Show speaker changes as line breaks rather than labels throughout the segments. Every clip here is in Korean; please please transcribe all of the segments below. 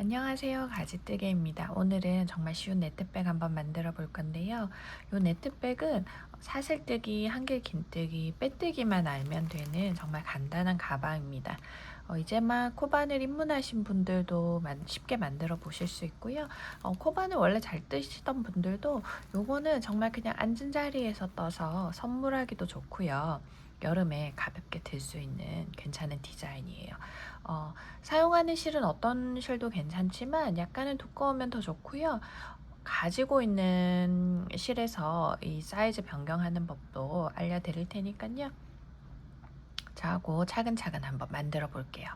안녕하세요. 가지뜨개입니다. 오늘은 정말 쉬운 네트백 한번 만들어 볼 건데요. 이 네트백은 사슬뜨기, 한길 긴뜨기, 빼뜨기만 알면 되는 정말 간단한 가방입니다. 이제 막 코바늘 입문하신 분들도 쉽게 만들어 보실 수 있고요. 코바늘 원래 잘 뜨시던 분들도 요거는 정말 그냥 앉은 자리에서 떠서 선물하기도 좋고요. 여름에 가볍게 들 수 있는 괜찮은 디자인이에요. 사용하는 실은 어떤 실도 괜찮지만 약간은 두꺼우면 더 좋고요. 가지고 있는 실에서 이 사이즈 변경하는 법도 알려드릴 테니까요. 자, 하고 차근차근 한번 만들어 볼게요.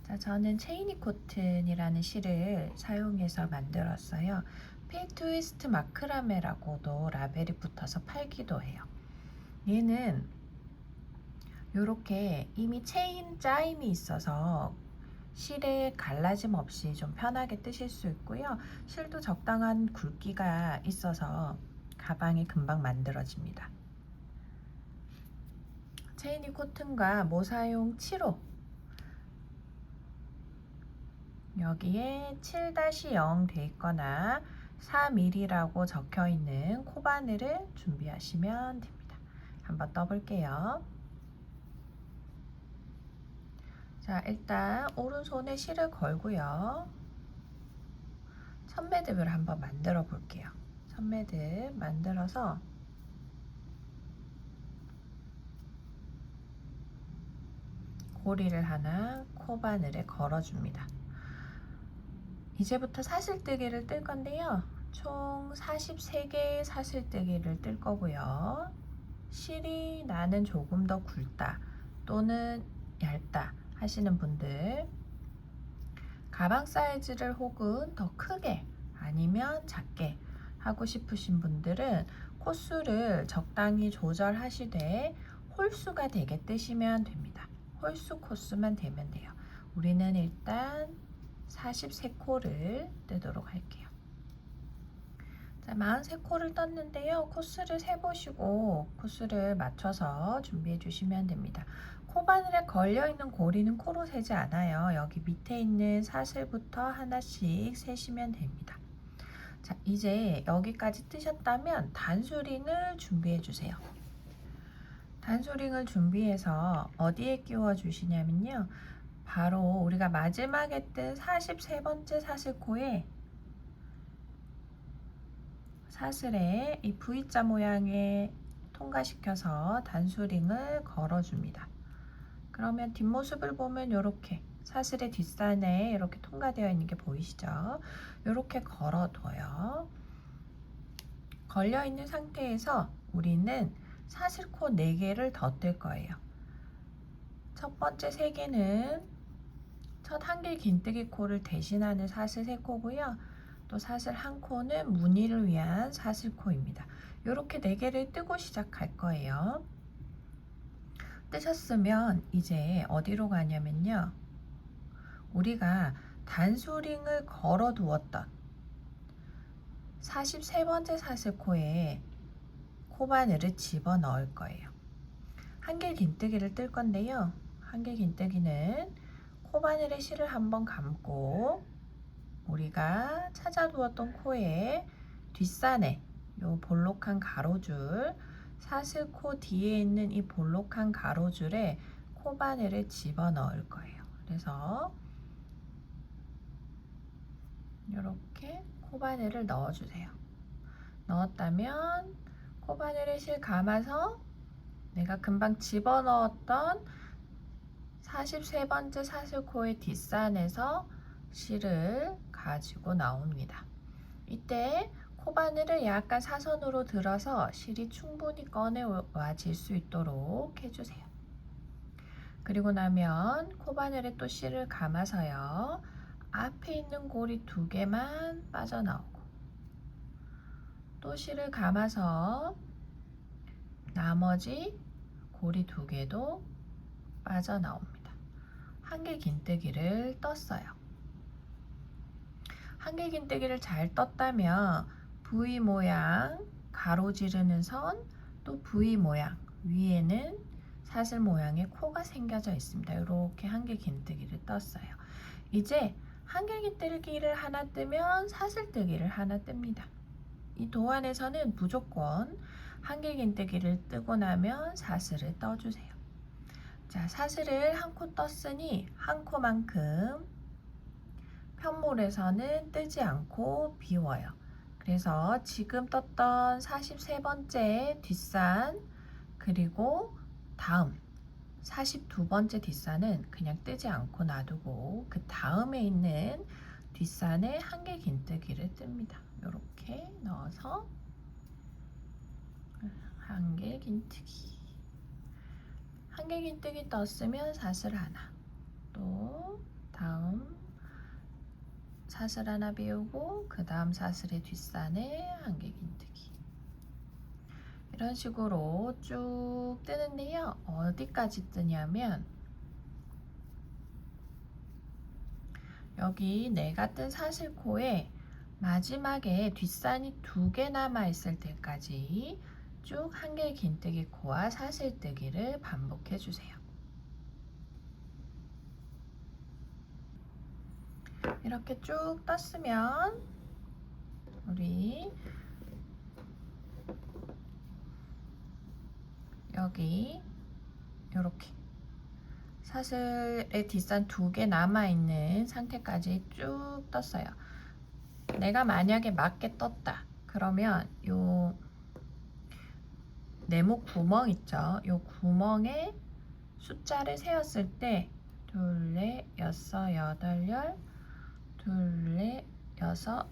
자, 저는 체이니 코튼이라는 실을 사용해서 만들었어요. 필트위스트 마크라메라고도 라벨이 붙어서 팔기도 해요. 얘는 이렇게 이미 체인 짜임이 있어서 실에 갈라짐 없이 좀 편하게 뜨실 수 있고요. 실도 적당한 굵기가 있어서 가방이 금방 만들어집니다. 체이니 코튼과 모사용 7호, 여기에 7-0 돼 있거나 4mm라고 적혀 있는 코바늘을 준비하시면 됩니다. 한번 떠볼게요. 자, 일단 오른손에 실을 걸고요. 선매듭을 한번 만들어 볼게요. 선매듭 만들어서 고리를 하나 코바늘에 걸어줍니다. 이제부터 사슬뜨기를 뜰 건데요. 총 43개의 사슬뜨기를 뜰 거고요. 실이 나는 조금 더 굵다 또는 얇다 하시는 분들, 가방 사이즈를 혹은 더 크게 아니면 작게 하고 싶으신 분들은 코수를 적당히 조절하시되 홀수가 되게 뜨시면 됩니다. 홀수 코수만 되면 돼요. 우리는 일단 43코를 뜨도록 할게요. 자, 43코를 떴는데요. 코수를 세보시고 코수를 맞춰서 준비해 주시면 됩니다. 코바늘에 걸려있는 고리는 코로 세지 않아요. 여기 밑에 있는 사슬부터 하나씩 세시면 됩니다. 자, 이제 여기까지 뜨셨다면 단수링을 준비해 주세요. 단수링을 준비해서 어디에 끼워 주시냐면요. 바로 우리가 마지막에 뜬 43번째 사슬코에 사슬에 이 V자 모양에 통과시켜서 단수링을 걸어줍니다. 그러면 뒷모습을 보면 이렇게 사슬의 뒷산에 이렇게 통과되어 있는 게 보이시죠? 이렇게 걸어둬요. 걸려있는 상태에서 우리는 사슬코 4개를 더 뜰 거예요. 첫 번째 3개는 첫 한길 긴뜨기 코를 대신하는 사슬 3코고요. 또 사슬 1코는 무늬를 위한 사슬코입니다. 이렇게 4개를 뜨고 시작할 거예요. 뜨셨으면 이제 어디로 가냐면요. 우리가 단수링을 걸어 두었던 43번째 사슬코에 코바늘을 집어 넣을 거예요. 한길 긴뜨기를 뜰 건데요. 한길 긴뜨기는 코바늘에 실을 한번 감고 우리가 찾아두었던 코에 뒷산에 요 볼록한 가로줄, 사슬코 뒤에 있는 이 볼록한 가로줄에 코바늘을 집어 넣을 거예요. 그래서 이렇게 코바늘을 넣어주세요. 넣었다면 코바늘에 실 감아서 내가 금방 집어넣었던 43번째 사슬코의 뒷산에서 실을 가지고 나옵니다. 이때 코바늘을 약간 사선으로 들어서 실이 충분히 꺼내와질 수 있도록 해주세요. 그리고 나면 코바늘에 또 실을 감아서요. 앞에 있는 고리 2개만 빠져나오고 또 실을 감아서 나머지 고리 2개도 빠져나옵니다. 한길 긴뜨기를 떴어요. 한길 긴뜨기를 잘 떴다면 V 모양 가로지르는 선, 또 V 모양 위에는 사슬 모양의 코가 생겨져 있습니다. 이렇게 한길 긴뜨기를 떴어요. 이제 한길긴뜨기를 하나 뜨면 사슬뜨기를 하나 뜹니다. 이 도안에서는 무조건 한길긴뜨기를 뜨고 나면 사슬을 떠주세요. 자, 사슬을 한 코 떴으니 한 코만큼 편물에서는 뜨지 않고 비워요. 그래서 지금 떴던 43번째 뒷산 그리고 다음 42번째 뒷산은 그냥 뜨지 않고 놔두고 그 다음에 있는 뒷산에 한길긴뜨기를 뜹니다. 이렇게 넣어서 한길긴뜨기 한길긴뜨기 떴으면 사슬 하나, 또 다음 사슬 하나 비우고 그 다음 사슬의 뒷산에 한길긴뜨기 이런 식으로 쭉 뜨는데요. 어디까지 뜨냐면 여기 내가 뜬 사슬코에 마지막에 뒷산이 2개 남아 있을 때까지 쭉 한길긴뜨기 코와 사슬뜨기를 반복해 주세요. 이렇게 쭉 떴으면 우리 여기 이렇게 사슬의 뒷산 2개 남아있는 상태까지 쭉 떴어요. 내가 만약에 맞게 떴다 그러면 요 네모 구멍 있죠? 요 구멍에 숫자를 세었을 때 둘, 넷, 여섯, 여덟, 열, 둘, 넷, 여섯,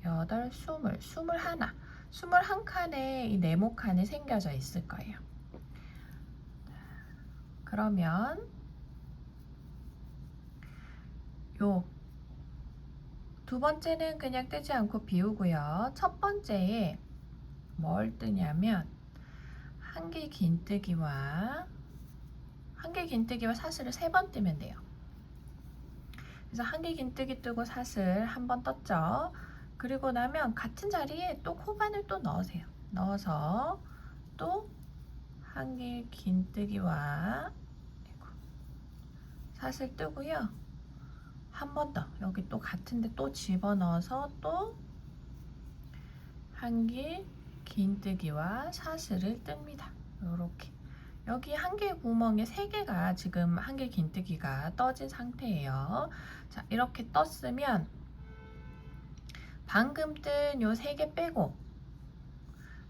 여덟, 스물, 21칸에 이 네모칸이 생겨져 있을 거예요. 그러면 요 두 번째는 그냥 뜨지 않고 비우고요. 첫 번째에 뭘 뜨냐면 한길긴뜨기와 사슬을 3번 뜨면 돼요. 그래서 한길긴뜨기 뜨고 사슬 한 번 떴죠. 그리고 나면 같은 자리에 또 코바늘 또 넣으세요. 넣어서 또 한길긴뜨기와 사슬 뜨고요. 한 번 더 여기 또 같은데 또 집어넣어서 또 한길긴뜨기와 사슬을 뜹니다. 이렇게 여기 한길 구멍에 3개가 지금 한길긴뜨기가 떠진 상태예요. 자, 이렇게 떴으면 방금 뜬 요 3개 빼고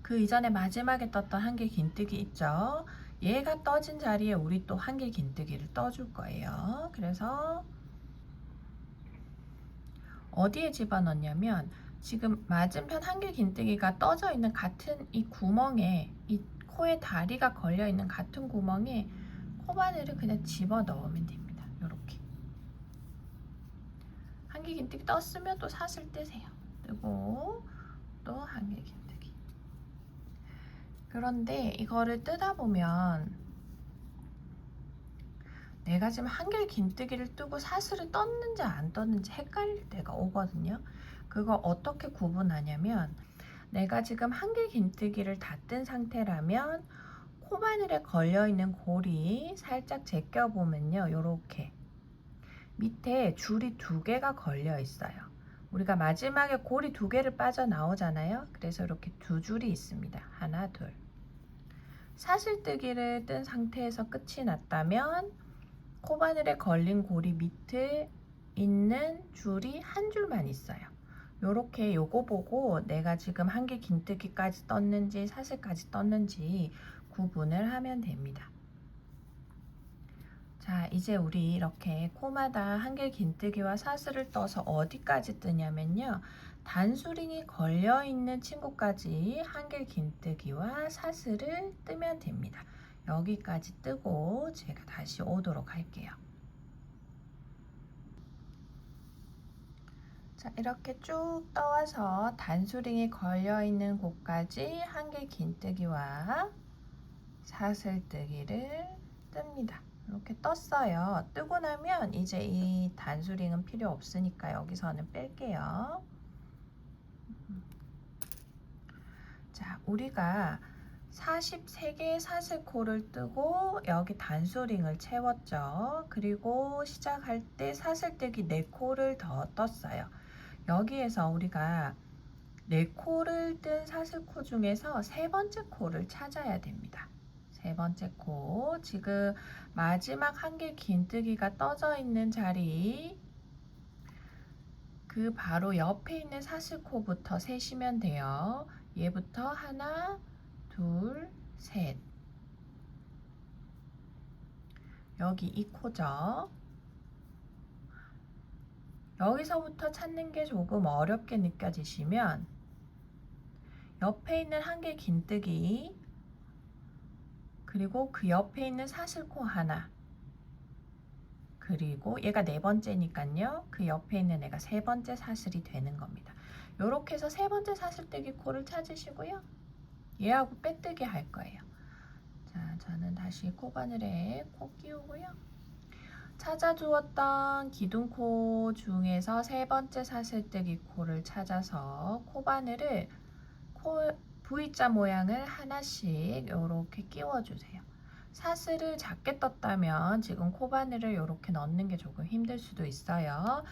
그 이전에 마지막에 떴던 한길긴뜨기 있죠? 얘가 떠진 자리에 우리 또 한길긴뜨기를 떠줄 거예요. 그래서 어디에 집어넣냐면 지금 맞은편 한길긴뜨기가 떠져 있는 같은 이 구멍에 이 코에 다리가 걸려 있는 같은 구멍에 코바늘을 그냥 집어넣으면 됩니다. 이렇게 한길긴뜨기 떴으면 또 사슬 뜨세요. 뜨고 또 한길긴뜨기. 그런데 이거를 뜨다 보면 내가 지금 한길긴뜨기를 뜨고 사슬을 떴는지 안 떴는지 헷갈릴 때가 오거든요. 그거 어떻게 구분하냐면 내가 지금 한길긴뜨기를 다 뜬 상태라면 코바늘에 걸려있는 골이 살짝 제껴보면요. 요렇게 밑에 줄이 2개가 걸려 있어요. 우리가 마지막에 골이 2개를 빠져나오잖아요. 그래서 이렇게 2줄이 있습니다. 하나, 둘. 사슬뜨기를 뜬 상태에서 끝이 났다면 코바늘에 걸린 고리 밑에 있는 줄이 한 줄만 있어요. 요렇게 요거 보고 내가 지금 한길긴뜨기까지 떴는지 사슬까지 떴는지 구분을 하면 됩니다. 자, 이제 우리 이렇게 코마다 한길긴뜨기와 사슬을 떠서 어디까지 뜨냐면요. 단수링이 걸려있는 친구까지 한길긴뜨기와 사슬을 뜨면 됩니다. 여기까지 뜨고 제가 다시 오도록 할게요. 자, 이렇게 쭉 떠와서 단수링이 걸려있는 곳까지 한길긴뜨기와 사슬뜨기를 뜹니다. 이렇게 떴어요. 뜨고 나면 이제 이 단수링은 필요 없으니까 여기서는 뺄게요. 자, 우리가 43개의 사슬코를 뜨고 여기 단수링을 채웠죠. 그리고 시작할 때 사슬뜨기 4코를 더 떴어요. 여기에서 우리가 4코를 뜬 사슬코 중에서 세 번째 코를 찾아야 됩니다. 세 번째 코, 지금 마지막 한길 긴뜨기가 떠져 있는 자리, 그 바로 옆에 있는 사슬코부터 세시면 돼요. 얘부터 하나, 둘, 셋. 여기 이 코죠. 여기서부터 찾는 게 조금 어렵게 느껴지시면 옆에 있는 한길 긴뜨기, 그리고 그 옆에 있는 사슬코 하나, 그리고 얘가 네 번째니까요. 그 옆에 있는 애가 세 번째 사슬이 되는 겁니다. 요렇게 해서 세 번째 사슬뜨기 코를 찾으시고요. 얘하고 빼뜨기 할 거예요. 자, 저는 다시 코바늘에 코 끼우고요. 찾아주었던 기둥코 중에서 세 번째 사슬뜨기 코를 찾아서 코바늘을 V자 모양을 하나씩 이렇게 끼워주세요. 사슬을 작게 떴다면 지금 코바늘을 이렇게 넣는 게 조금 힘들 수도 있어요.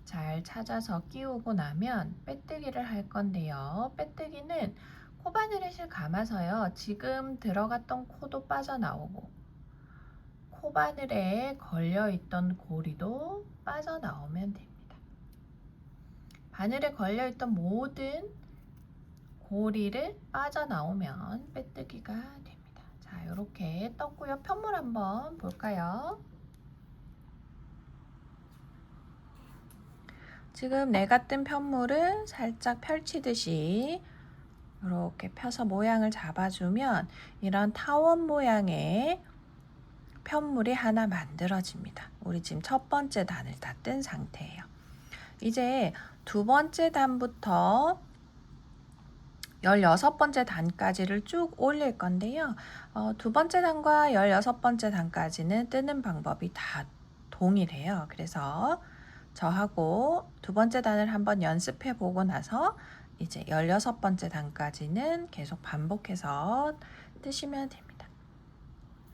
잘 찾아서 끼우고 나면 빼뜨기를 할 건데요. 빼뜨기는 코바늘에 실 감아서요. 지금 들어갔던 코도 빠져나오고 코바늘에 걸려있던 고리도 빠져나오면 됩니다. 바늘에 걸려있던 모든 고리를 빠져나오면 빼뜨기가 됩니다. 자, 이렇게 떴고요. 편물 한번 볼까요? 지금 내가 뜬 편물을 살짝 펼치듯이 이렇게 펴서 모양을 잡아주면 이런 타원 모양의 편물이 하나 만들어집니다. 우리 지금 첫 번째 단을 다 뜬 상태예요. 이제 두 번째 단부터 16번째 단까지를 쭉 올릴 건데요. 두 번째 단과 16번째 단까지는 뜨는 방법이 다 동일해요. 그래서 저하고 두 번째 단을 한번 연습해 보고 나서 이제 16번째 단까지는 계속 반복해서 뜨시면 됩니다.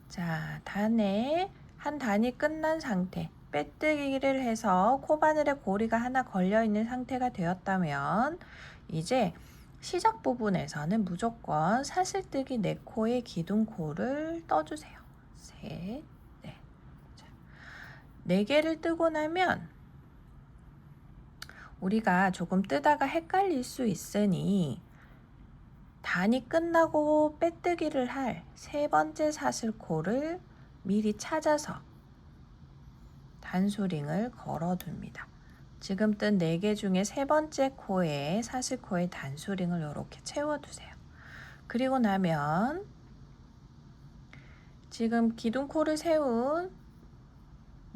자, 단에 한 단이 끝난 상태, 빼뜨기를 해서 코바늘에 고리가 하나 걸려있는 상태가 되었다면 이제 시작 부분에서는 무조건 사슬뜨기 4코의 기둥코를 떠주세요. 셋, 넷. 자, 4개를 뜨고 나면 우리가 조금 뜨다가 헷갈릴 수 있으니 단이 끝나고 빼뜨기를 할 세 번째 사슬코를 미리 찾아서 단수링을 걸어둡니다. 지금 뜬 4개 중에 세 번째 코에 사슬코에 단수링을 이렇게 채워두세요. 그리고 나면 지금 기둥코를 세운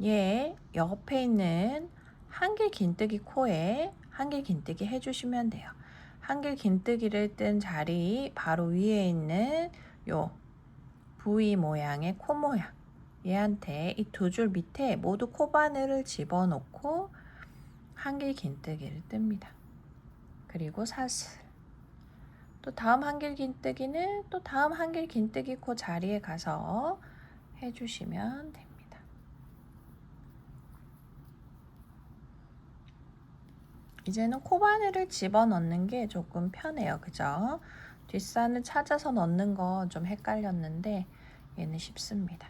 얘 옆에 있는 한길 긴뜨기 코에 한길 긴뜨기 해주시면 돼요. 한길 긴뜨기를 뜬 자리 바로 위에 있는 요 V 모양의 코 모양, 얘한테 이 두 줄 밑에 모두 코바늘을 집어넣고 한길 긴뜨기를 뜹니다. 그리고 사슬, 또 다음 한길 긴뜨기는 또 다음 한길 긴뜨기 코 자리에 가서 해주시면 됩니다. 이제는 코바늘을 집어넣는 게 조금 편해요. 그죠? 뒷산을 찾아서 넣는 거 좀 헷갈렸는데 얘는 쉽습니다.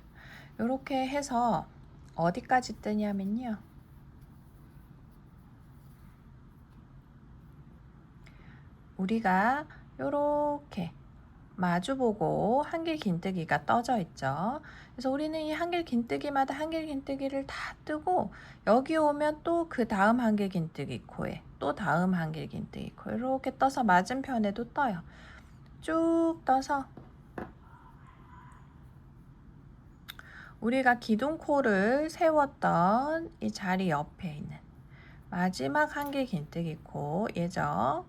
이렇게 해서 어디까지 뜨냐면요. 우리가 이렇게 마주보고 한길 긴뜨기가 떠져 있죠. 그래서 우리는 이 한길 긴뜨기마다 한길 긴뜨기를 다 뜨고 여기 오면 또 그 다음 한길 긴뜨기 코에 또 다음 한길 긴뜨기 코 이렇게 떠서 맞은편에도 떠요. 쭉 떠서 우리가 기둥코를 세웠던 이 자리 옆에 있는 마지막 한길 긴뜨기 코 얘죠.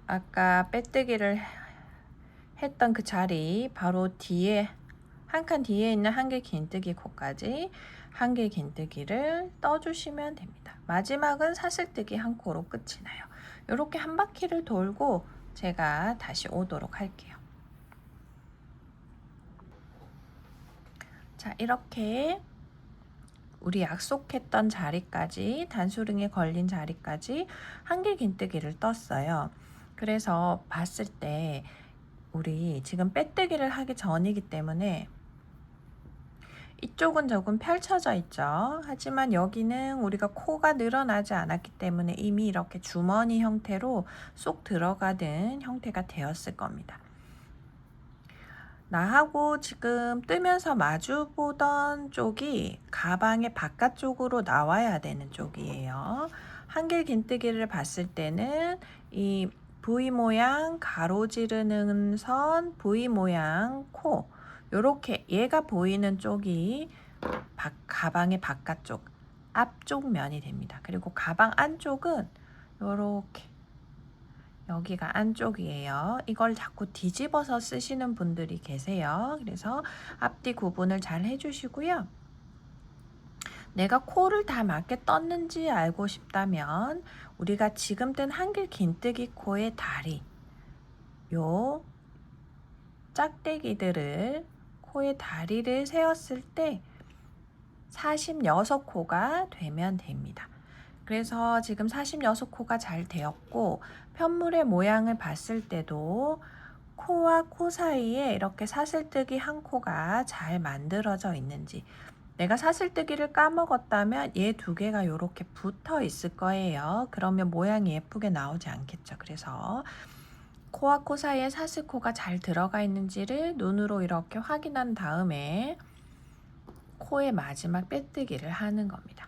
아까 빼뜨기를 했던 그 자리 바로 뒤에 한 칸 뒤에 있는 한길 긴뜨기 코까지 한길 긴뜨기를 떠주시면 됩니다. 마지막은 사슬뜨기 한 코로 끝이 나요. 이렇게 한 바퀴를 돌고 제가 다시 오도록 할게요. 자, 이렇게 우리 약속했던 자리까지, 단수링에 걸린 자리까지 한길긴뜨기를 떴어요. 그래서 봤을 때 우리 지금 빼뜨기를 하기 전이기 때문에 이쪽은 조금 펼쳐져 있죠. 하지만 여기는 우리가 코가 늘어나지 않았기 때문에 이미 이렇게 주머니 형태로 쏙 들어가는 형태가 되었을 겁니다. 나하고 지금 뜨면서 마주 보던 쪽이 가방의 바깥쪽으로 나와야 되는 쪽이에요. 한길긴뜨기를 봤을 때는 이 V 모양 가로지르는 선, V 모양 코, 요렇게 얘가 보이는 쪽이 가방의 바깥쪽, 앞쪽 면이 됩니다. 그리고 가방 안쪽은 요렇게 여기가 안쪽이에요. 이걸 자꾸 뒤집어서 쓰시는 분들이 계세요. 그래서 앞뒤 구분을 잘 해주시고요. 내가 코를 다 맞게 떴는지 알고 싶다면 우리가 지금 뜬 한길긴뜨기 코의 다리, 요 짝대기들을 코의 다리를 세웠을 때 46코가 되면 됩니다. 그래서 지금 46코가 잘 되었고 편물의 모양을 봤을 때도 코와 코 사이에 이렇게 사슬뜨기 한 코가 잘 만들어져 있는지, 내가 사슬뜨기를 까먹었다면 얘 두 개가 이렇게 붙어 있을 거예요. 그러면 모양이 예쁘게 나오지 않겠죠. 그래서 코와 코 사이에 사슬코가 잘 들어가 있는지를 눈으로 이렇게 확인한 다음에 코의 마지막 빼뜨기를 하는 겁니다.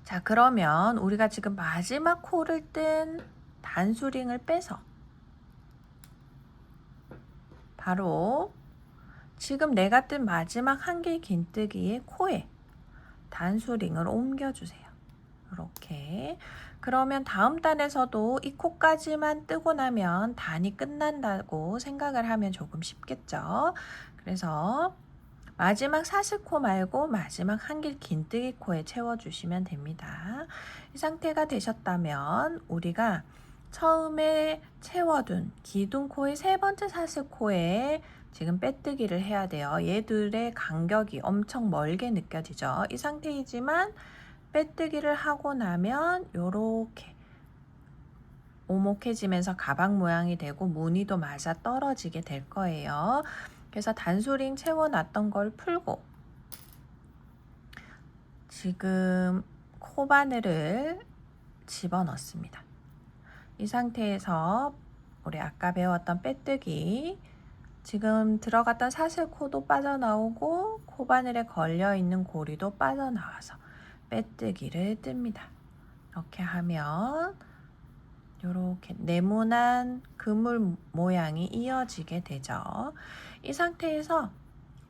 자, 그러면 우리가 지금 마지막 코를 뜬 단수링을 빼서 바로 지금 내가 뜬 마지막 한길긴뜨기의 코에 단수링을 옮겨주세요. 이렇게. 그러면 다음 단에서도 이 코까지만 뜨고 나면 단이 끝난다고 생각을 하면 조금 쉽겠죠. 그래서 마지막 사슬코 말고 마지막 한길긴뜨기 코에 채워주시면 됩니다. 이 상태가 되셨다면 우리가 처음에 채워둔 기둥코의 세 번째 사슬코에 지금 빼뜨기를 해야 돼요. 얘들의 간격이 엄청 멀게 느껴지죠. 이 상태이지만 빼뜨기를 하고 나면 이렇게 오목해지면서 가방 모양이 되고 무늬도 맞아 떨어지게 될 거예요. 그래서 단수링 채워놨던 걸 풀고 지금 코바늘을 집어넣습니다. 이 상태에서 우리 아까 배웠던 빼뜨기, 지금 들어갔던 사슬코도 빠져나오고 코바늘에 걸려있는 고리도 빠져나와서 빼뜨기를 뜹니다. 이렇게 하면 이렇게 네모난 그물 모양이 이어지게 되죠. 이 상태에서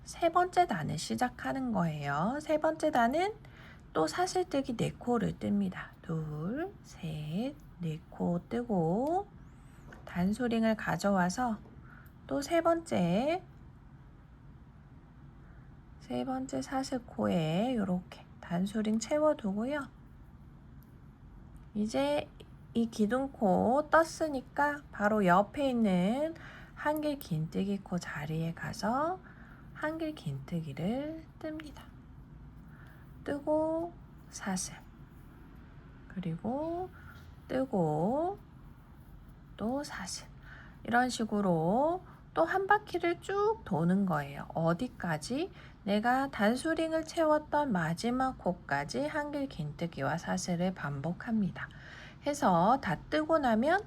세 번째 단을 시작하는 거예요. 세 번째 단은 또 사슬뜨기 4코를 뜹니다. 둘, 셋, 4코 뜨고 단수링을 가져와서 또 세 번째 사슬코에 이렇게 단수링 채워두고요. 이제 이 기둥코 떴으니까 바로 옆에 있는 한길긴뜨기 코 자리에 가서 한길긴뜨기를 뜹니다. 뜨고 사슬, 그리고 뜨고 또 사슬, 이런 식으로 또 한 바퀴를 쭉 도는 거예요. 어디까지? 내가 단수링을 채웠던 마지막 코까지 한길긴뜨기와 사슬을 반복합니다. 해서 다 뜨고 나면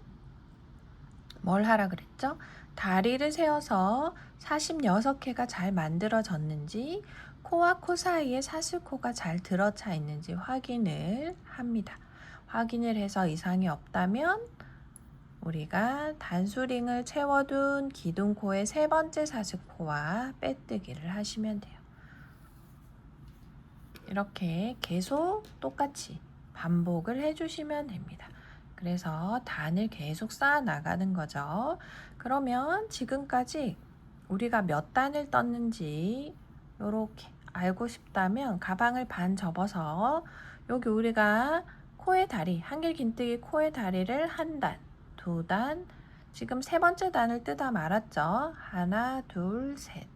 뭘 하라 그랬죠? 다리를 세워서 46개가 잘 만들어졌는지, 코와 코 사이에 사슬코가 잘 들어차 있는지 확인을 합니다. 확인을 해서 이상이 없다면 우리가 단수링을 채워둔 기둥코의 세 번째 사슬코와 빼뜨기를 하시면 돼요. 이렇게 계속 똑같이 반복을 해주시면 됩니다. 그래서 단을 계속 쌓아 나가는 거죠. 그러면 지금까지 우리가 몇 단을 떴는지 이렇게 알고 싶다면 가방을 반 접어서 여기 우리가 코의 다리, 한길 긴뜨기 코의 다리를 한 단, 두 단, 지금 세 번째 단을 뜯어 말았죠. 하나, 둘, 셋.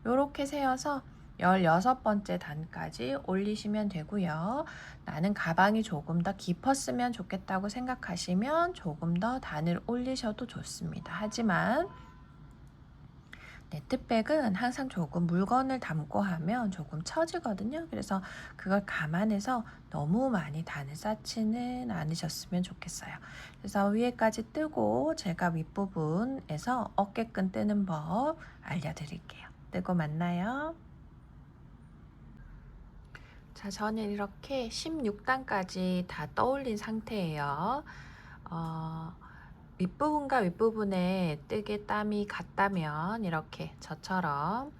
요렇게 세어서 16번째 단까지 올리시면 되고요. 나는 가방이 조금 더 깊었으면 좋겠다고 생각하시면 조금 더 단을 올리셔도 좋습니다. 하지만 네트백은 항상 조금 물건을 담고 하면 조금 처지거든요. 그래서 그걸 감안해서 너무 많이 단을 쌓지는 않으셨으면 좋겠어요. 그래서 위에까지 뜨고 제가 윗부분에서 어깨끈 뜨는 법 알려드릴게요. 뜨고 만나요. 자, 저는 이렇게 16단까지 다 떠올린 상태예요. 윗부분과 윗부분에 뜨개 땀이 같다면 이렇게 저처럼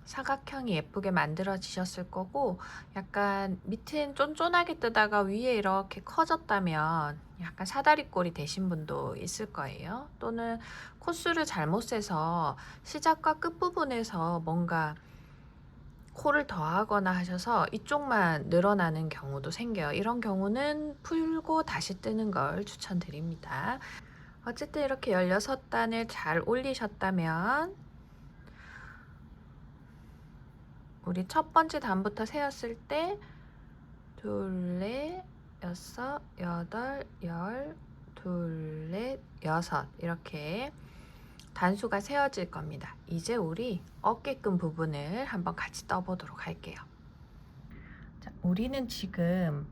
사각형이 예쁘게 만들어지셨을 거고, 약간 밑은 쫀쫀하게 뜨다가 위에 이렇게 커졌다면 약간 사다리꼴이 되신 분도 있을 거예요. 또는 코스를 잘못 세서 시작과 끝부분에서 뭔가 코를 더하거나 하셔서 이쪽만 늘어나는 경우도 생겨요. 이런 경우는 풀고 다시 뜨는 걸 추천드립니다. 어쨌든 이렇게 16단을 잘 올리셨다면 우리 첫 번째 단부터 세었을 때 둘, 넷, 여섯, 여덟, 열, 둘, 넷, 여섯 이렇게 단수가 세워질 겁니다. 이제 우리 어깨끈 부분을 한번 같이 떠보도록 할게요. 자, 우리는 지금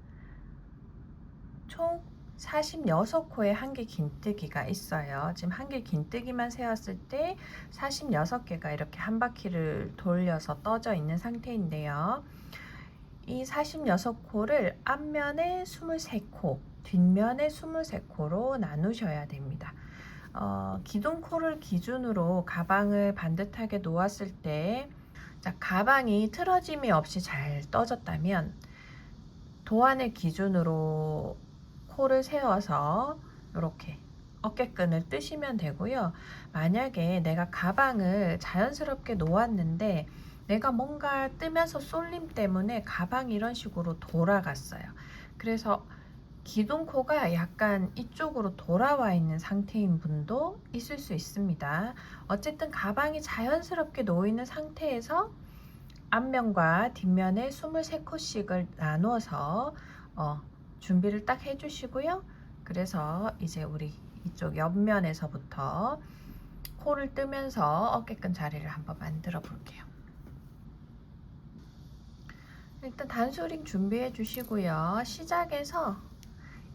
총 46코의 한길 긴뜨기가 있어요. 지금 한길 긴뜨기만 세웠을 때 46개가 이렇게 한 바퀴를 돌려서 떠져 있는 상태인데요. 이 46코를 앞면에 23코, 뒷면에 23코로 나누셔야 됩니다. 기둥코를 기준으로 가방을 반듯하게 놓았을 때, 자, 가방이 틀어짐이 없이 잘 떠졌다면 도안을 기준으로 코를 세워서 이렇게 어깨끈을 뜨시면 되고요. 만약에 내가 가방을 자연스럽게 놓았는데 내가 뭔가 뜨면서 쏠림 때문에 가방이 이런 식으로 돌아갔어요. 그래서 기둥코가 약간 이쪽으로 돌아와 있는 상태인 분도 있을 수 있습니다. 어쨌든 가방이 자연스럽게 놓이는 상태에서 앞면과 뒷면에 23코씩을 나누어서 준비를 딱 해주시고요. 그래서 이제 우리 이쪽 옆면에서부터 코를 뜨면서 어깨끈 자리를 한번 만들어 볼게요. 일단 단수링 준비해 주시고요. 시작해서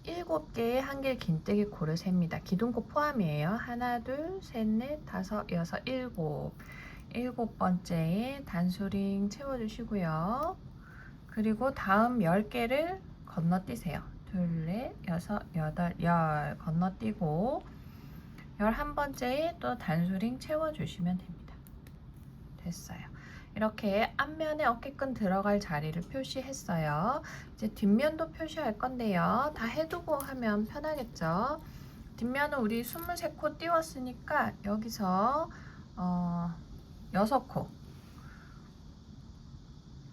7개의 한길 긴뜨기 코를 셉니다. 기둥코 포함이에요. 하나, 둘, 셋, 넷, 다섯, 여섯, 일곱. 7번째에 단수링 채워주시고요. 그리고 다음 10개를 건너뛰세요. 둘, 넷, 여섯, 여덟, 열 건너뛰고 11번째에 또 단수링 채워주시면 됩니다. 됐어요. 이렇게 앞면에 어깨끈 들어갈 자리를 표시했어요. 이제 뒷면도 표시할 건데요. 다 해두고 하면 편하겠죠. 뒷면은 우리 23코 띄웠으니까 여기서 6코,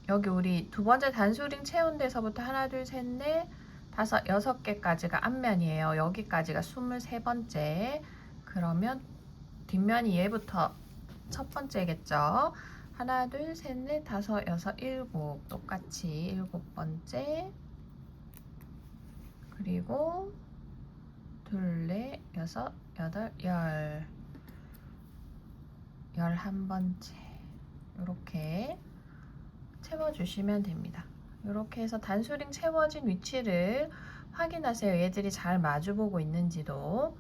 여기 우리 두 번째 단수링 채운 데서부터 하나, 둘, 셋, 넷, 다섯, 6개까지가 앞면이에요. 여기까지가 23번째. 그러면 뒷면이 얘부터 첫 번째겠죠. 하나, 둘, 셋, 넷, 다섯, 여섯, 일곱. 똑같이 7번째. 그리고 둘, 넷, 여섯, 여덟, 열. 11번째. 이렇게 채워주시면 됩니다. 이렇게 해서 단수링 채워진 위치를 확인하세요. 얘들이 잘 마주보고 있는지도.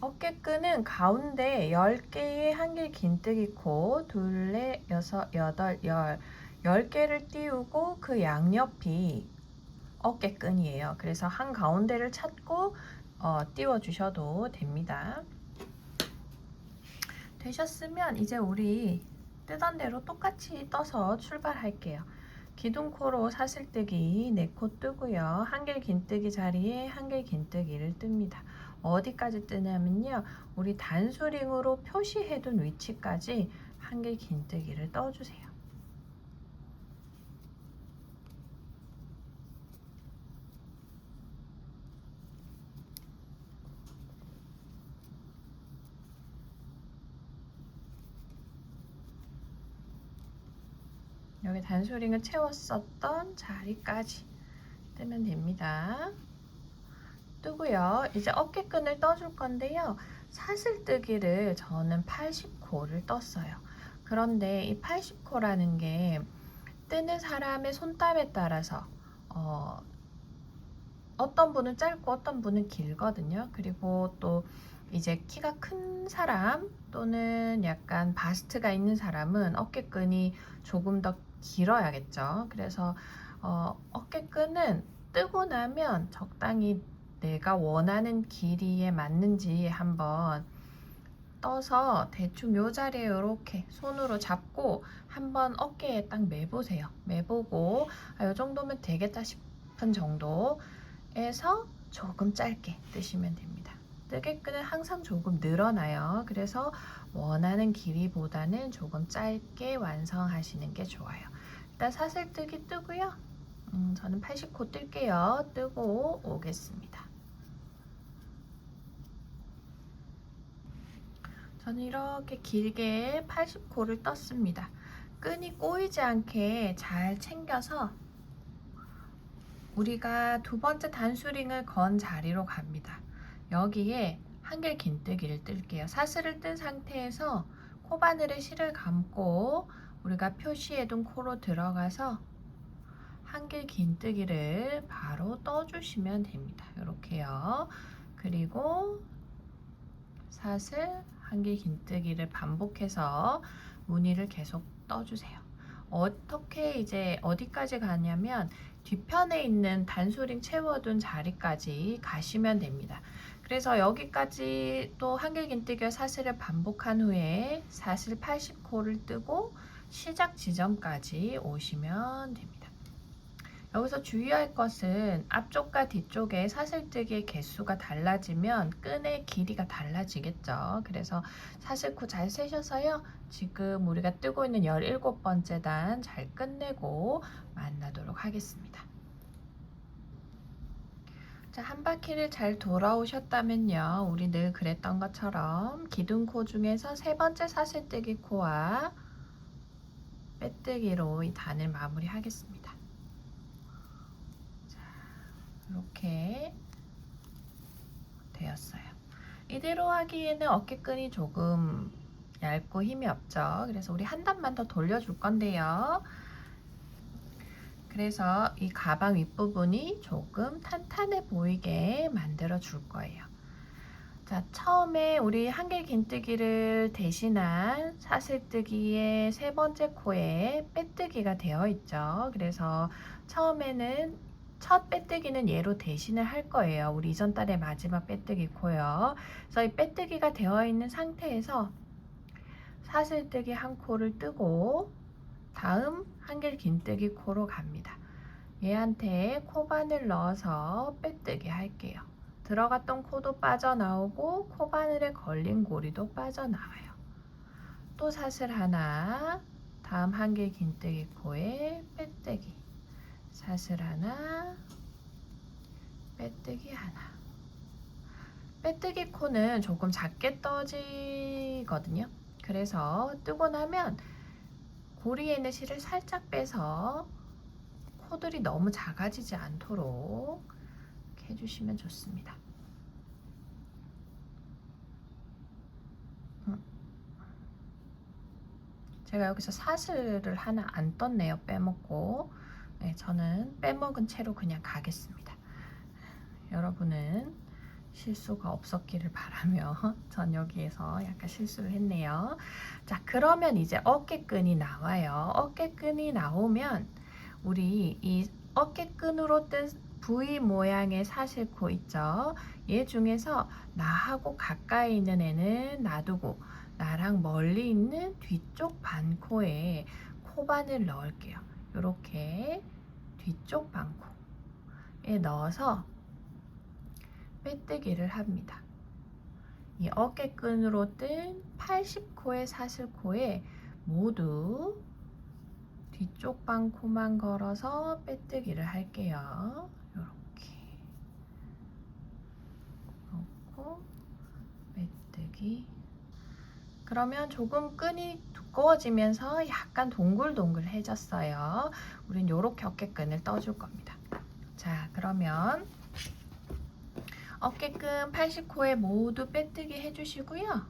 어깨끈은 가운데 10개의 한길 긴뜨기 코, 둘, 넷, 여섯, 여덟, 열 10개를 띄우고 그 양옆이 어깨끈이에요. 그래서 한가운데를 찾고 띄워주셔도 됩니다. 되셨으면 이제 우리 뜨던 대로 똑같이 떠서 출발할게요. 기둥코로 사슬뜨기 4코 뜨고요. 한길 긴뜨기 자리에 한길 긴뜨기를 뜹니다. 어디까지 뜨냐면요. 우리 단수링으로 표시해둔 위치까지 한길 긴뜨기를 떠주세요. 여기 단수링을 채웠었던 자리까지 뜨면 됩니다. 뜨고요. 이제 어깨끈을 떠줄 건데요. 사슬뜨기를 저는 80코를 떴어요. 그런데 이 80코라는 게 뜨는 사람의 손땀에 따라서 어떤 분은 짧고 어떤 분은 길거든요. 그리고 또 이제 키가 큰 사람 또는 약간 바스트가 있는 사람은 어깨끈이 조금 더 길어야겠죠. 그래서 어깨끈은 뜨고 나면 적당히 내가 원하는 길이에 맞는지 한번 떠서 대충 요 자리에 이렇게 손으로 잡고 한번 어깨에 딱 매보세요. 매보고 요 정도면 되겠다 싶은 정도에서 조금 짧게 뜨시면 됩니다. 뜨개끈은 항상 조금 늘어나요. 그래서 원하는 길이보다는 조금 짧게 완성하시는 게 좋아요. 일단 사슬뜨기 뜨고요. 저는 80코 뜰게요. 뜨고 오겠습니다. 저는 이렇게 길게 80코를 떴습니다. 끈이 꼬이지 않게 잘 챙겨서 우리가 두 번째 단수링을 건 자리로 갑니다. 여기에 한길 긴뜨기를 뜰게요. 사슬을 뜬 상태에서 코바늘에 실을 감고 우리가 표시해둔 코로 들어가서 한길 긴뜨기를 바로 떠주시면 됩니다. 이렇게요. 그리고 사슬 한길 긴뜨기를 반복해서 무늬를 계속 떠주세요. 어떻게 이제 어디까지 가냐면 뒤편에 있는 단수링 채워둔 자리까지 가시면 됩니다. 그래서 여기까지 또 한길 긴뜨기와 사슬을 반복한 후에 사슬 80코를 뜨고 시작 지점까지 오시면 됩니다. 여기서 주의할 것은 앞쪽과 뒤쪽에 사슬뜨기의 개수가 달라지면 끈의 길이가 달라지겠죠. 그래서 사슬코 잘 세셔서요. 지금 우리가 뜨고 있는 17번째 단 잘 끝내고 만나도록 하겠습니다. 자, 한 바퀴를 잘 돌아오셨다면요. 우리 늘 그랬던 것처럼 기둥코 중에서 세 번째 사슬뜨기 코와 빼뜨기로 이 단을 마무리하겠습니다. 이렇게 되었어요. 이대로 하기에는 어깨끈이 조금 얇고 힘이 없죠. 그래서 우리 한 단만 더 돌려줄 건데요. 그래서 이 가방 윗부분이 조금 탄탄해 보이게 만들어 줄 거예요. 자, 처음에 우리 한길 긴뜨기를 대신한 사슬뜨기의 세 번째 코에 빼뜨기가 되어 있죠. 그래서 처음에는 첫 빼뜨기는 얘로 대신을 할 거예요. 우리 이전 달의 마지막 빼뜨기 코요. 그래서 이 빼뜨기가 되어 있는 상태에서 사슬뜨기 한 코를 뜨고 다음 한길 긴뜨기 코로 갑니다. 얘한테 코바늘 넣어서 빼뜨기 할게요. 들어갔던 코도 빠져나오고 코바늘에 걸린 고리도 빠져나와요. 또 사슬 하나, 다음 한길 긴뜨기 코에 빼뜨기, 사슬 하나, 빼뜨기 하나. 빼뜨기 코는 조금 작게 떠지거든요. 그래서 뜨고 나면 고리에 있는 실을 살짝 빼서 코들이 너무 작아지지 않도록 이렇게 해주시면 좋습니다. 제가 여기서 사슬을 하나 안 떴네요. 빼먹고. 네, 저는 빼먹은 채로 그냥 가겠습니다. 여러분은 실수가 없었기를 바라며 전 여기에서 약간 실수를 했네요. 자, 그러면 이제 어깨끈이 나와요. 어깨끈이 나오면 우리 이 어깨끈으로 뜬 V 모양의 사슬코 있죠. 얘 중에서 나하고 가까이 있는 애는 놔두고 나랑 멀리 있는 뒤쪽 반코에 코바늘 넣을게요. 이렇게 뒤쪽 반코에 넣어서 빼뜨기를 합니다. 이 어깨끈으로 뜬 80코의 사슬코에 모두 뒤쪽 반코만 걸어서 빼뜨기를 할게요. 이렇게 넣고 빼뜨기. 그러면 조금 끈이 두꺼워지면서 약간 동글동글해졌어요. 우린 요렇게 어깨끈을 떠줄 겁니다. 자, 그러면 어깨끈 80호에 모두 빼뜨기 해주시고요.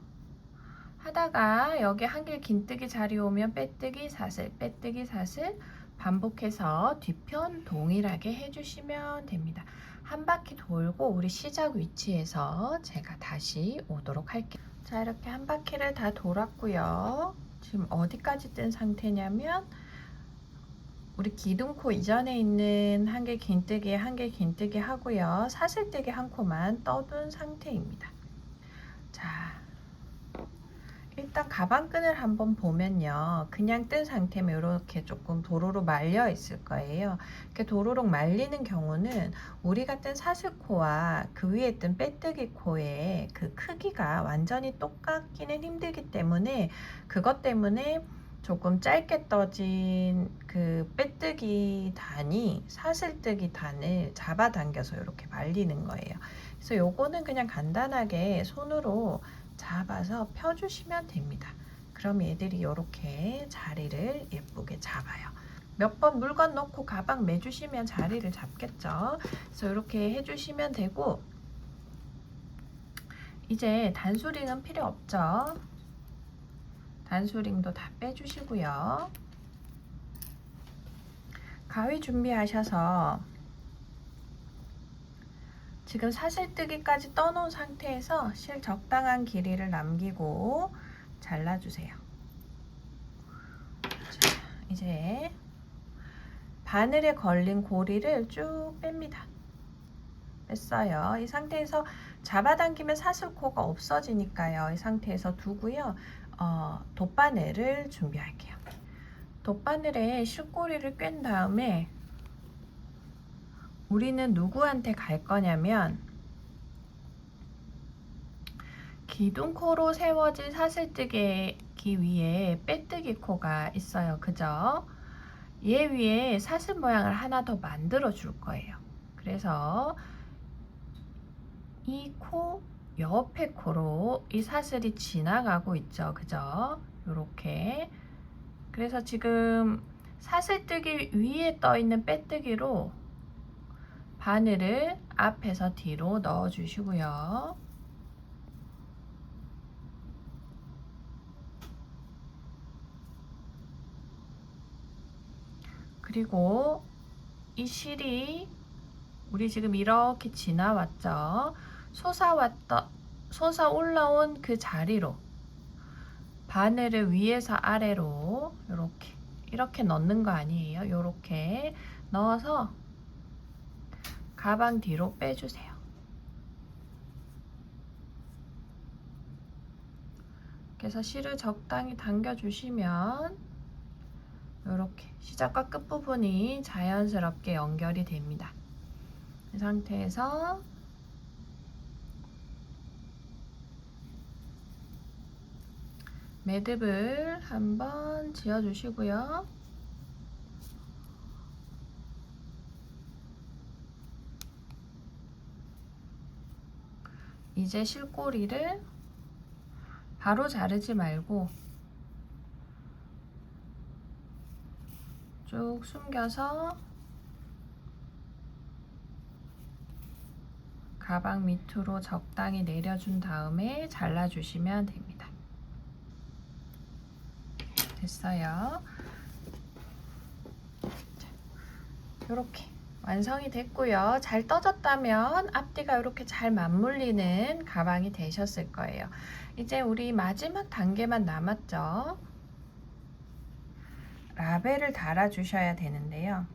하다가 여기 한길 긴뜨기 자리 오면 빼뜨기 사슬, 빼뜨기 사슬 반복해서 뒤편 동일하게 해주시면 됩니다. 한 바퀴 돌고 우리 시작 위치에서 제가 다시 오도록 할게요. 자, 이렇게 한 바퀴를 다 돌았고요. 지금 어디까지 뜬 상태냐면 우리 기둥코 이전에 있는 한길 긴뜨기에 한길 긴뜨기 하고요. 사슬뜨기 한 코만 떠둔 상태입니다. 자, 일단 가방끈을 한번 보면요. 그냥 뜬 상태면 이렇게 조금 도로로 말려 있을 거예요. 이렇게 도로록 말리는 경우는 우리가 뜬 사슬코와 그 위에 뜬 빼뜨기 코의 그 크기가 완전히 똑같기는 힘들기 때문에 그것 때문에 조금 짧게 떠진 그 빼뜨기 단이 사슬뜨기 단을 잡아당겨서 이렇게 말리는 거예요. 그래서 요거는 그냥 간단하게 손으로 잡아서 펴주시면 됩니다. 그럼 얘들이 이렇게 자리를 예쁘게 잡아요. 몇 번 물건 넣고 가방 매주시면 자리를 잡겠죠. 그래서 이렇게 해주시면 되고, 이제 단수링은 필요 없죠. 단수링도 다 빼주시고요. 가위 준비하셔서 지금 사슬뜨기까지 떠놓은 상태에서 실 적당한 길이를 남기고 잘라주세요. 자, 이제 바늘에 걸린 고리를 쭉 뺍니다. 뺐어요. 이 상태에서 잡아당기면 사슬코가 없어지니까요. 이 상태에서 두고요. 돗바늘을 준비할게요. 돗바늘에 실고리를 꿰n 다음에 우리는 누구한테 갈 거냐면 기둥코로 세워진 사슬뜨기 위에 빼뜨기 코가 있어요. 그죠? 얘 위에 사슬 모양을 하나 더 만들어 줄 거예요. 그래서 이 코 옆에 코로 이 사슬이 지나가고 있죠. 그죠? 요렇게. 그래서 지금 사슬뜨기 위에 떠 있는 빼뜨기로 바늘을 앞에서 뒤로 넣어 주시고요. 그리고 이 실이 우리 지금 이렇게 지나왔죠. 솟아 올라온 그 자리로 바늘을 위에서 아래로 이렇게 넣는 거 아니에요. 이렇게 넣어서 가방 뒤로 빼주세요. 그래서 실을 적당히 당겨주시면 이렇게 시작과 끝 부분이 자연스럽게 연결이 됩니다. 이 상태에서 매듭을 한번 지어주시고요. 이제 실꼬리를 바로 자르지 말고 쭉 숨겨서 가방 밑으로 적당히 내려준 다음에 잘라주시면 됩니다. 됐어요. 이렇게 완성이 됐고요. 잘 떠졌다면 앞뒤가 이렇게 잘 맞물리는 가방이 되셨을 거예요. 이제 우리 마지막 단계만 남았죠. 라벨을 달아 주셔야 되는데요.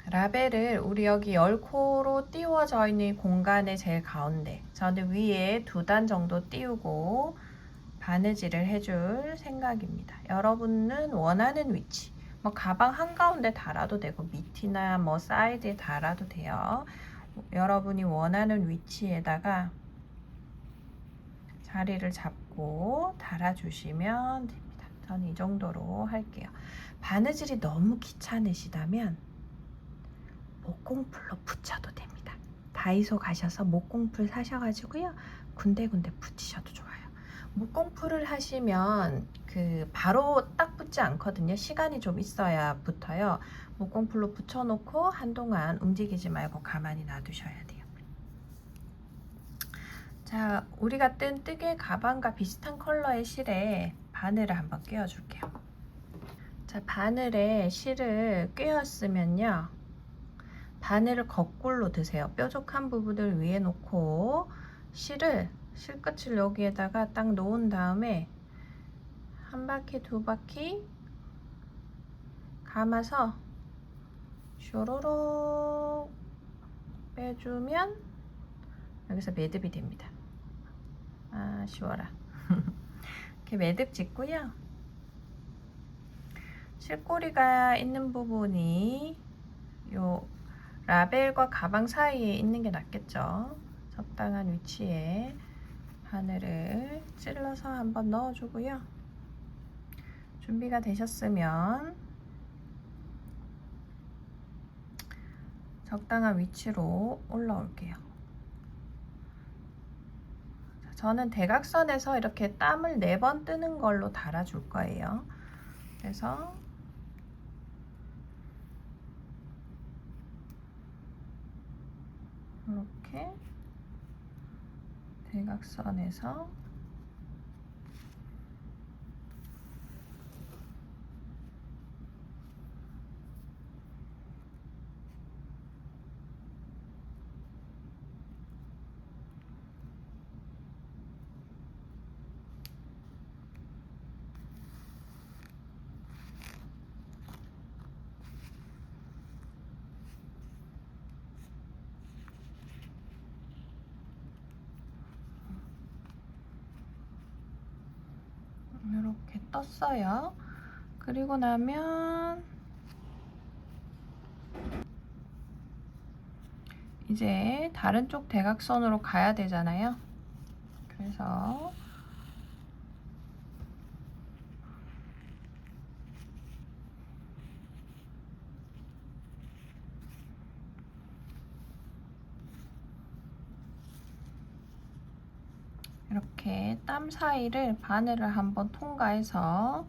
라벨을 우리 여기 10코로 띄워져 있는 공간의 제일 가운데, 저는 위에 2단 정도 띄우고 바느질을 해줄 생각입니다. 여러분은 원하는 위치, 뭐 가방 한가운데 달아도 되고 밑이나 뭐 사이드에 달아도 돼요. 여러분이 원하는 위치에다가 자리를 잡고 달아주시면 됩니다. 저는 이 정도로 할게요. 바느질이 너무 귀찮으시다면 목공풀로 붙여도 됩니다. 다이소 가셔서 목공풀 사셔가지고요. 군데군데 붙이셔도 좋아요. 목공풀을 하시면 그 바로 딱 붙지 않거든요. 시간이 좀 있어야 붙어요. 목공풀로 붙여놓고 한동안 움직이지 말고 가만히 놔두셔야 돼요. 자, 우리가 뜬 뜨개 가방과 비슷한 컬러의 실에 바늘을 한번 꿰어줄게요. 자, 바늘에 실을 꿰었으면요, 바늘을 거꾸로 드세요. 뾰족한 부분을 위에 놓고 실끝을 여기에다가 딱 놓은 다음에 한 바퀴 두 바퀴 감아서 쇼로록 빼주면 여기서 매듭이 됩니다. 아, 쉬워라. 이렇게 매듭 짓고요. 실꼬리가 있는 부분이 요 라벨과 가방 사이에 있는 게 낫겠죠. 적당한 위치에 바늘을 찔러서 한번 넣어주고요. 준비가 되셨으면 적당한 위치로 올라올게요. 저는 대각선에서 이렇게 땀을 4번 뜨는 걸로 달아줄 거예요. 그래서 이렇게 대각선에서 이렇게 떴어요. 그리고 나면 이제 다른 쪽 대각선으로 가야 되잖아요. 그래서 이렇게 땀 사이를 바늘을 한번 통과해서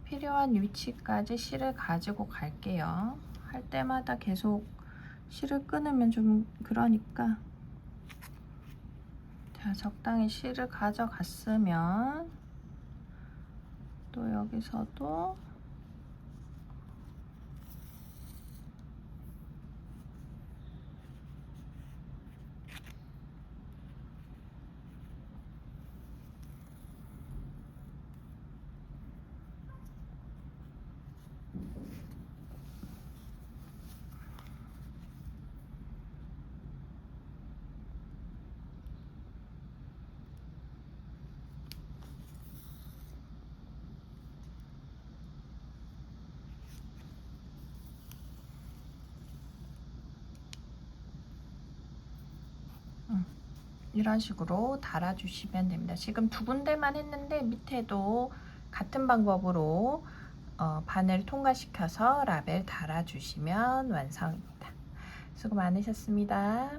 필요한 위치까지 실을 가지고 갈게요. 할 때마다 계속 실을 끊으면 좀 그러니까, 자, 적당히 실을 가져갔으면 또 여기서도 이런 식으로 달아주시면 됩니다. 지금 2군데만 했는데 밑에도 같은 방법으로 바늘 통과시켜서 라벨 달아주시면 완성입니다. 수고 많으셨습니다.